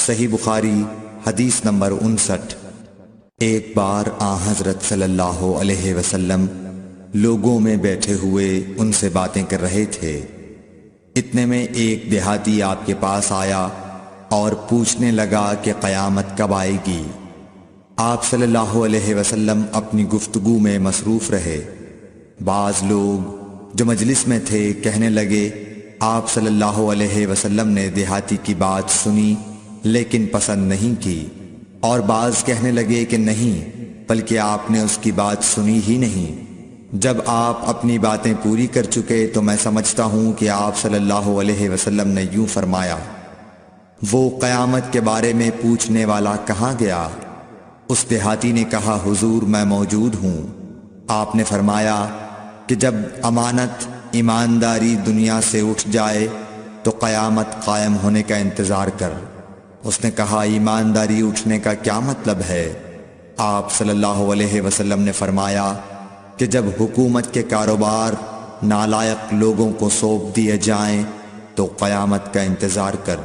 صحیح بخاری حدیث نمبر 59۔ ایک بار آن حضرت صلی اللہ علیہ وسلم لوگوں میں بیٹھے ہوئے ان سے باتیں کر رہے تھے۔ اتنے میں ایک دیہاتی آپ کے پاس آیا اور پوچھنے لگا کہ قیامت کب آئے گی؟ آپ صلی اللہ علیہ وسلم اپنی گفتگو میں مصروف رہے۔ بعض لوگ جو مجلس میں تھے کہنے لگے، آپ صلی اللہ علیہ وسلم نے دیہاتی کی بات سنی لیکن پسند نہیں کی، اور بعض کہنے لگے کہ نہیں بلکہ آپ نے اس کی بات سنی ہی نہیں۔ جب آپ اپنی باتیں پوری کر چکے تو میں سمجھتا ہوں کہ آپ صلی اللہ علیہ وسلم نے یوں فرمایا، وہ قیامت کے بارے میں پوچھنے والا کہاں گیا؟ اس دیہاتی نے کہا، حضور میں موجود ہوں۔ آپ نے فرمایا کہ جب امانت ایمانداری دنیا سے اٹھ جائے تو قیامت قائم ہونے کا انتظار کر۔ اس نے کہا، ایمانداری اٹھنے کا کیا مطلب ہے؟ آپ صلی اللہ علیہ وسلم نے فرمایا کہ جب حکومت کے کاروبار نالائق لوگوں کو سونپ دیے جائیں تو قیامت کا انتظار کر۔